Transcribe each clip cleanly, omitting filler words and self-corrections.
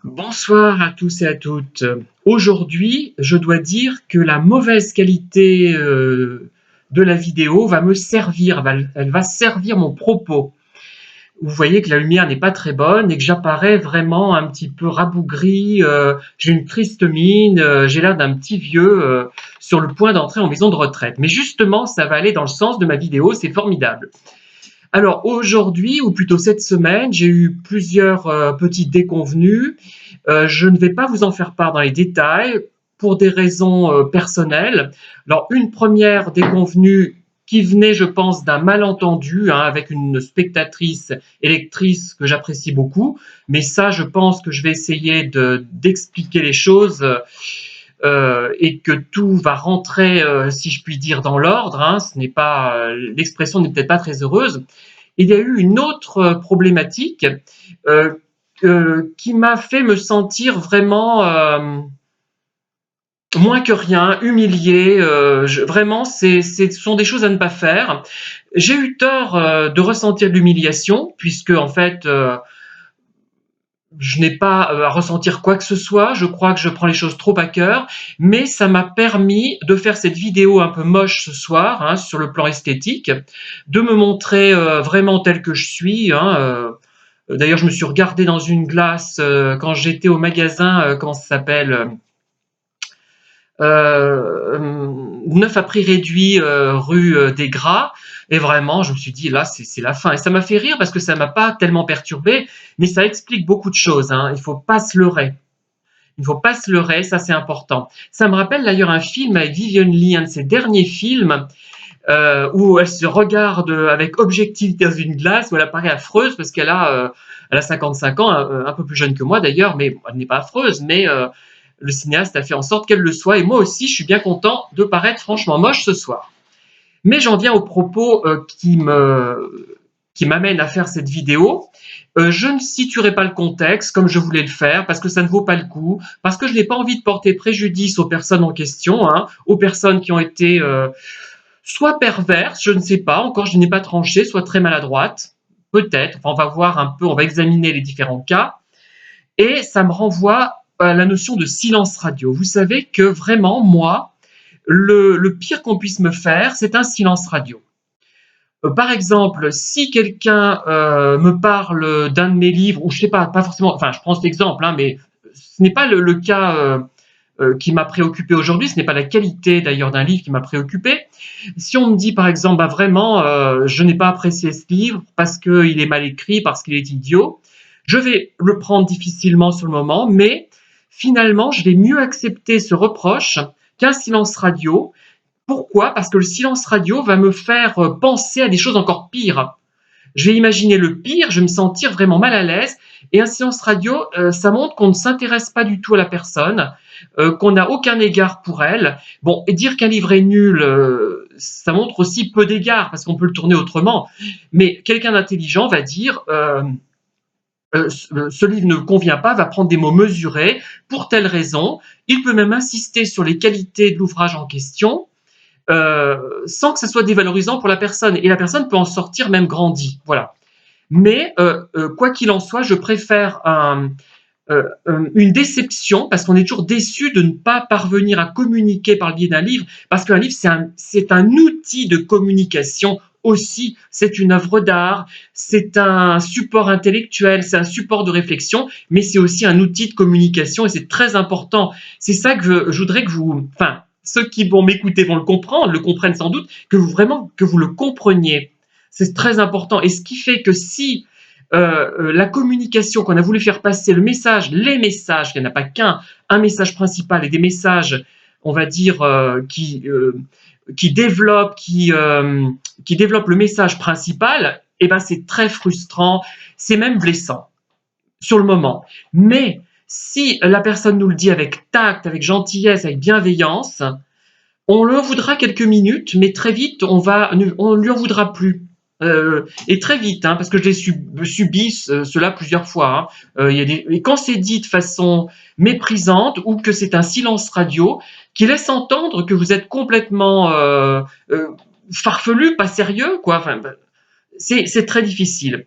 Bonsoir à tous et à toutes. Aujourd'hui, je dois dire que la mauvaise qualité de la vidéo va me servir, elle va servir mon propos. Vous voyez que la lumière n'est pas très bonne et que j'apparais vraiment un petit peu rabougri, j'ai une triste mine, j'ai l'air d'un petit vieux sur le point d'entrer en maison de retraite. Mais justement, ça va aller dans le sens de ma vidéo, c'est formidable. Alors aujourd'hui, ou plutôt cette semaine, j'ai eu plusieurs petites déconvenues. Je ne vais pas vous en faire part dans les détails pour des raisons personnelles. Alors une première déconvenue qui venait, je pense, d'un malentendu avec une spectatrice électrice que j'apprécie beaucoup. Mais ça, je pense que je vais essayer d'expliquer les choses et que tout va rentrer, si je puis dire, dans l'ordre. Ce n'est pas l'expression n'est peut-être pas très heureuse. Il y a eu une autre problématique euh, qui m'a fait me sentir vraiment moins que rien, humilié. Vraiment, ce sont des choses à ne pas faire. J'ai eu tort de ressentir de l'humiliation, puisque en fait, je n'ai pas à ressentir quoi que ce soit. Je crois que je prends les choses trop à cœur, mais ça m'a permis de faire cette vidéo un peu moche ce soir, sur le plan esthétique, de me montrer vraiment tel que je suis. D'ailleurs, je me suis regardé dans une glace quand j'étais au magasin, comment ça s'appelle, 9 à prix réduit, rue des Gras. Et vraiment, je me suis dit, là, c'est la fin. Et ça m'a fait rire parce que ça m'a pas tellement perturbé, mais ça explique beaucoup de choses. Il faut pas se leurrer. Il ne faut pas se leurrer, ça c'est important. Ça me rappelle d'ailleurs un film avec Vivien Leigh, un de ses derniers films, où elle se regarde avec objectivité dans une glace, où elle apparaît affreuse parce elle a 55 ans, un peu plus jeune que moi d'ailleurs, mais elle n'est pas affreuse, mais le cinéaste a fait en sorte qu'elle le soit, et moi aussi je suis bien content de paraître franchement moche ce soir. Mais j'en viens aux propos qui m'amènent à faire cette vidéo. Je ne situerai pas le contexte comme je voulais le faire parce que ça ne vaut pas le coup, parce que je n'ai pas envie de porter préjudice aux personnes en question, aux personnes qui ont été soit perverses, je ne sais pas, encore je n'ai pas tranché, soit très maladroites, peut-être. Enfin, on va voir un peu, on va examiner les différents cas. Et ça me renvoie à la notion de silence radio. Vous savez que vraiment, moi, le pire qu'on puisse me faire, c'est un silence radio. Par exemple, si quelqu'un me parle d'un de mes livres, ou je sais pas forcément, enfin je prends cet exemple, mais ce n'est pas le cas qui m'a préoccupé aujourd'hui, ce n'est pas la qualité d'ailleurs d'un livre qui m'a préoccupé. Si on me dit par exemple, vraiment, je n'ai pas apprécié ce livre parce qu'il est mal écrit, parce qu'il est idiot, je vais le prendre difficilement sur le moment, mais finalement, je vais mieux accepter ce reproche qu'un silence radio. Pourquoi? Parce que le silence radio va me faire penser à des choses encore pires. Je vais imaginer le pire, je vais me sentir vraiment mal à l'aise. Et un silence radio, ça montre qu'on ne s'intéresse pas du tout à la personne, qu'on n'a aucun égard pour elle. Bon, et dire qu'un livre est nul, ça montre aussi peu d'égard, parce qu'on peut le tourner autrement. Mais quelqu'un d'intelligent va dire ce livre ne convient pas, va prendre des mots mesurés pour telle raison. Il peut même insister sur les qualités de l'ouvrage en question, sans que ça soit dévalorisant pour la personne. Et la personne peut en sortir même grandie. Voilà. Mais quoi qu'il en soit, je préfère une déception, parce qu'on est toujours déçu de ne pas parvenir à communiquer par le biais d'un livre, parce qu'un livre, c'est un outil de communication aussi, c'est une œuvre d'art, c'est un support intellectuel, c'est un support de réflexion, mais c'est aussi un outil de communication, et c'est très important. C'est ça que je voudrais que vous... Enfin, ceux qui vont m'écouter vont le comprendre, le comprennent sans doute, que vous le compreniez. C'est très important. Et ce qui fait que si la communication qu'on a voulu faire passer, le message, les messages, il n'y en a pas qu'un, un message principal et des messages, on va dire, qui développent le message principal, eh ben c'est très frustrant, c'est même blessant sur le moment. Mais si la personne nous le dit avec tact, avec gentillesse, avec bienveillance, on le voudra quelques minutes, mais très vite, on ne lui en voudra plus. Et très vite, parce que je l'ai subi cela plusieurs fois. Et quand c'est dit de façon méprisante ou que c'est un silence radio qui laisse entendre que vous êtes complètement farfelu, pas sérieux, quoi. Enfin, c'est très difficile.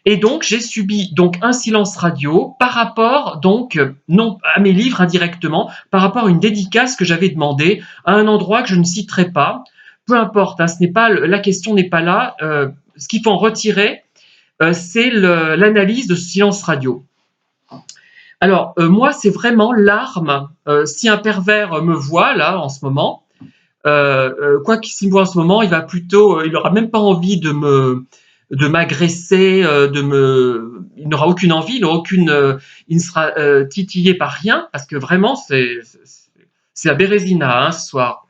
Et donc, j'ai subi donc un silence radio par rapport donc non à mes livres indirectement, par rapport à une dédicace que j'avais demandée à un endroit que je ne citerai pas. Peu importe, hein, ce n'est pas la question n'est pas là. Ce qu'il faut en retirer, c'est l'analyse de ce silence radio. Alors, moi, c'est vraiment l'arme. Si un pervers me voit là en ce moment, quoi qu'il me voit en ce moment, il va plutôt, il aura même pas envie de m'agresser, il n'aura aucune envie, il ne sera titillé par rien parce que vraiment c'est la bérésina hein, ce soir.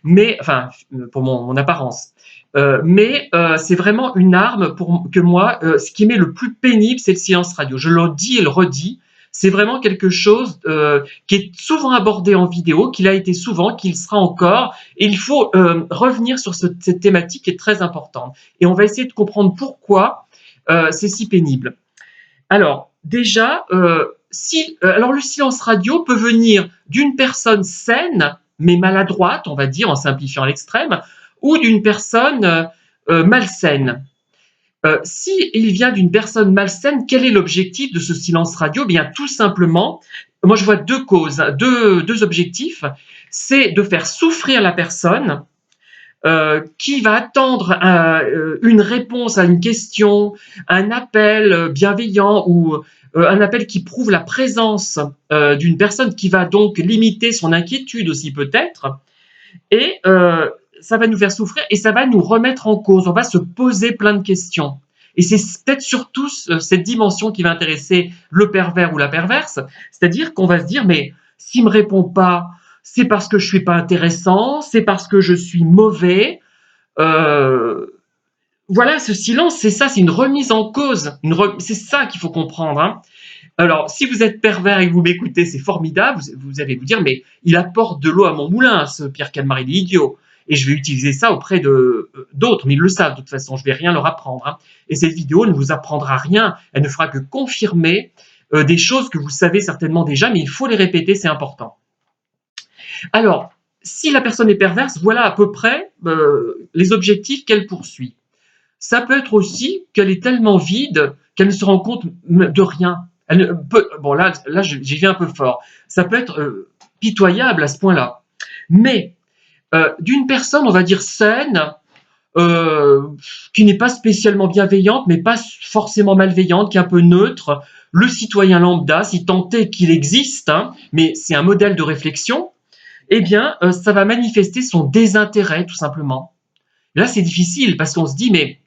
Mais enfin pour mon apparence. C'est vraiment une arme pour que moi. Ce qui m'est le plus pénible, c'est le silence radio. Je le dis et le redis. C'est vraiment quelque chose qui est souvent abordé en vidéo, qu'il a été souvent, qu'il sera encore. Et il faut revenir sur cette thématique qui est très importante. Et on va essayer de comprendre pourquoi c'est si pénible. Alors, déjà, alors le silence radio peut venir d'une personne saine, mais maladroite, on va dire, en simplifiant à l'extrême, ou d'une personne malsaine. Si il vient d'une personne malsaine, quel est l'objectif de ce silence radio? Bien, tout simplement, moi je vois deux causes, deux objectifs. C'est de faire souffrir la personne qui va attendre une réponse à une question, un appel bienveillant ou un appel qui prouve la présence d'une personne qui va donc limiter son inquiétude aussi peut-être. Et ça va nous faire souffrir et ça va nous remettre en cause. On va se poser plein de questions. Et c'est peut-être surtout cette dimension qui va intéresser le pervers ou la perverse. C'est-à-dire qu'on va se dire, mais s'il ne me répond pas, c'est parce que je ne suis pas intéressant, c'est parce que je suis mauvais. Euh, voilà, ce silence, c'est ça, c'est une remise en cause. C'est ça qu'il faut comprendre. Hein. Alors, si vous êtes pervers et que vous m'écoutez, c'est formidable. Vous allez vous dire, mais il apporte de l'eau à mon moulin, ce Pierre Calmar, il est idiot. Et je vais utiliser ça auprès d'autres, mais ils le savent de toute façon, je ne vais rien leur apprendre. Hein. Et cette vidéo ne vous apprendra rien, elle ne fera que confirmer des choses que vous savez certainement déjà, mais il faut les répéter, c'est important. Alors, si la personne est perverse, voilà à peu près les objectifs qu'elle poursuit. Ça peut être aussi qu'elle est tellement vide qu'elle ne se rend compte de rien. Bon, là j'y vais un peu fort. Ça peut être pitoyable à ce point-là. Mais d'une personne, on va dire saine, qui n'est pas spécialement bienveillante, mais pas forcément malveillante, qui est un peu neutre, le citoyen lambda, si tant est qu'il existe, hein, mais c'est un modèle de réflexion, eh bien, ça va manifester son désintérêt, tout simplement. Là, c'est difficile parce qu'on se dit, mais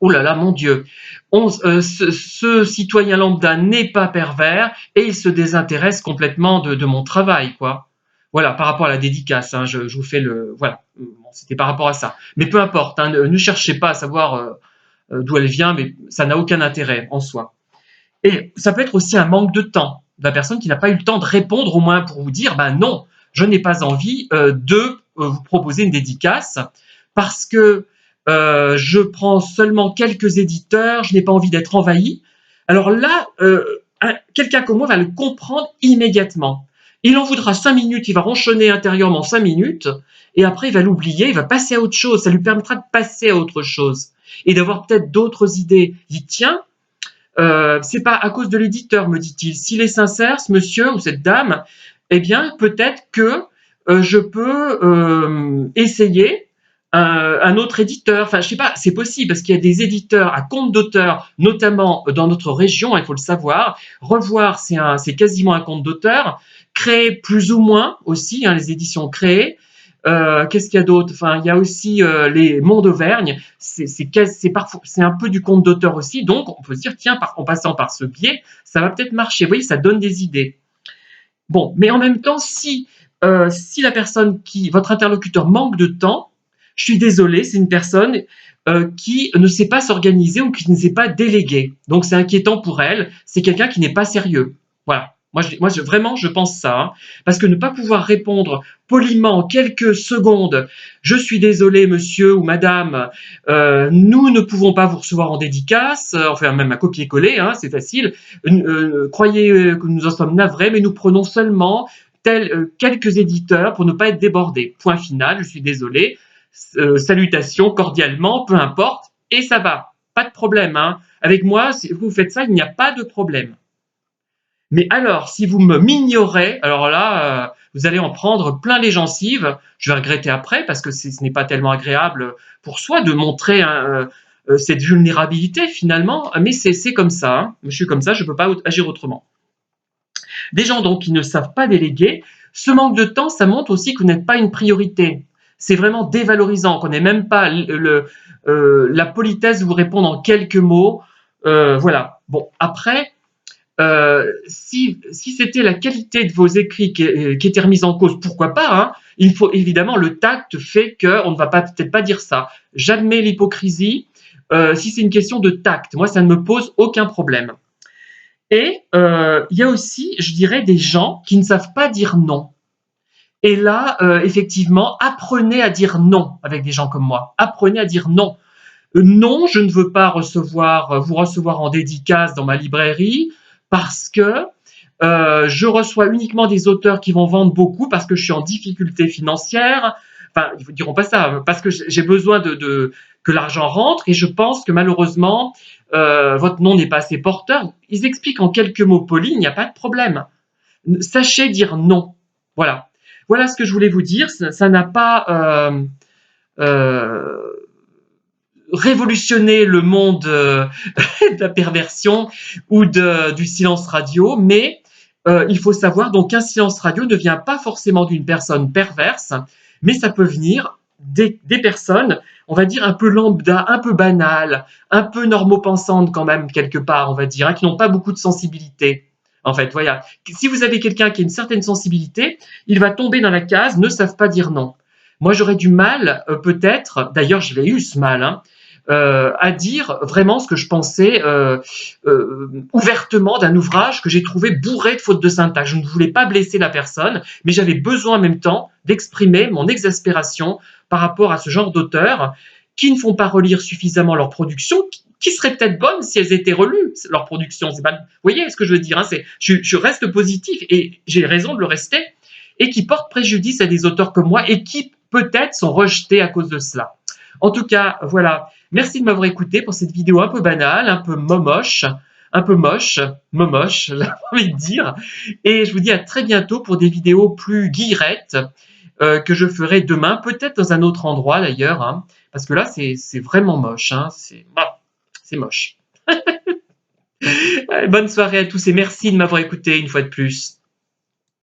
oh là là, mon Dieu, ce citoyen lambda n'est pas pervers et il se désintéresse complètement de mon travail, quoi. Voilà, par rapport à la dédicace, hein, je vous fais le... Voilà, bon, c'était par rapport à ça. Mais peu importe, hein, ne cherchez pas à savoir d'où elle vient, mais ça n'a aucun intérêt en soi. Et ça peut être aussi un manque de temps, de la personne qui n'a pas eu le temps de répondre, au moins pour vous dire, ben non, je n'ai pas envie de vous proposer une dédicace parce que je prends seulement quelques éditeurs, je n'ai pas envie d'être envahi. Alors là, quelqu'un comme moi va le comprendre immédiatement. Il en voudra 5 minutes, il va ronchonner intérieurement 5 minutes, et après il va l'oublier, il va passer à autre chose. Ça lui permettra de passer à autre chose et d'avoir peut-être d'autres idées. Il dit tiens, c'est pas à cause de l'éditeur, me dit-il. S'il est sincère, ce monsieur ou cette dame, eh bien peut-être que je peux essayer un autre éditeur. Enfin, je sais pas, c'est possible parce qu'il y a des éditeurs à compte d'auteur, notamment dans notre région, il faut le savoir. Revoir, c'est quasiment un compte d'auteur. Créer plus ou moins aussi, hein, les éditions créées. Qu'est-ce qu'il y a d'autre? Enfin, il y a aussi les Monts d'Auvergne. C'est un peu du compte d'auteur aussi. Donc, on peut se dire, tiens, en passant par ce biais, ça va peut-être marcher. Vous voyez, ça donne des idées. Bon, mais en même temps, si la personne votre interlocuteur manque de temps, je suis désolé, c'est une personne qui ne sait pas s'organiser ou qui ne sait pas déléguer. Donc, c'est inquiétant pour elle. C'est quelqu'un qui n'est pas sérieux. Voilà. Vraiment, je pense ça. Hein, parce que ne pas pouvoir répondre poliment en quelques secondes, je suis désolé, monsieur ou madame, nous ne pouvons pas vous recevoir en dédicace, enfin même à copier-coller, hein, c'est facile. Croyez que nous en sommes navrés, mais nous prenons seulement quelques éditeurs pour ne pas être débordés. Point final, je suis désolé. Salutations cordialement, peu importe. et ça va, pas de problème, hein. Avec moi, si vous faites ça, il n'y a pas de problème. Mais alors, si vous m'ignorez, alors là, vous allez en prendre plein les gencives. Je vais regretter après parce que ce n'est pas tellement agréable pour soi de montrer cette vulnérabilité finalement. Mais c'est comme ça, hein. Je suis comme ça, je ne peux pas agir autrement. Des gens donc qui ne savent pas déléguer, ce manque de temps, ça montre aussi que vous n'êtes pas une priorité. C'est vraiment dévalorisant, qu'on n'ait même pas la politesse de vous répondre en quelques mots. Voilà. Bon, après, si c'était la qualité de vos écrits qui était remise en cause, pourquoi pas, hein. Il faut évidemment, le tact fait qu'on ne va peut-être pas dire ça. J'admets l'hypocrisie. Si c'est une question de tact, moi ça ne me pose aucun problème. Et il y a aussi, je dirais, des gens qui ne savent pas dire non. Et là, effectivement, apprenez à dire non avec des gens comme moi. Apprenez à dire non. Non, je ne veux pas vous recevoir en dédicace dans ma librairie parce que je reçois uniquement des auteurs qui vont vendre beaucoup parce que je suis en difficulté financière. Enfin, ils ne diront pas ça, parce que j'ai besoin que l'argent rentre et je pense que malheureusement, votre nom n'est pas assez porteur. Ils expliquent en quelques mots polis, il n'y a pas de problème. Sachez dire non. Voilà. Voilà ce que je voulais vous dire. Ça n'a pas euh, révolutionné le monde de la perversion ou du silence radio, mais il faut savoir donc qu'un silence radio ne vient pas forcément d'une personne perverse, mais ça peut venir des personnes, on va dire, un peu lambda, un peu banales, un peu normopensantes quand même, quelque part, on va dire, hein, qui n'ont pas beaucoup de sensibilité. En fait, voilà. Si vous avez quelqu'un qui a une certaine sensibilité, il va tomber dans la case ne savent pas dire non. Moi, j'aurais du mal, peut-être, d'ailleurs, je l'ai eu ce mal, hein, à dire vraiment ce que je pensais ouvertement d'un ouvrage que j'ai trouvé bourré de fautes de syntaxe. Je ne voulais pas blesser la personne, mais j'avais besoin en même temps d'exprimer mon exaspération par rapport à ce genre d'auteurs qui ne font pas relire suffisamment leur production, qui seraient peut-être bonnes si elles étaient relues, leur production. Pas... Vous voyez ce que je veux dire, hein, je reste positif et j'ai raison de le rester, et qui portent préjudice à des auteurs comme moi et qui peut-être sont rejetés à cause de cela. En tout cas, voilà. Merci de m'avoir écouté pour cette vidéo un peu banale, un peu momoche, momoche, j'ai envie de dire. Et je vous dis à très bientôt pour des vidéos plus guillerettes que je ferai demain, peut-être dans un autre endroit d'ailleurs, hein, parce que là, c'est vraiment moche. Hein, c'est moche. Bonne soirée à tous et merci de m'avoir écouté une fois de plus.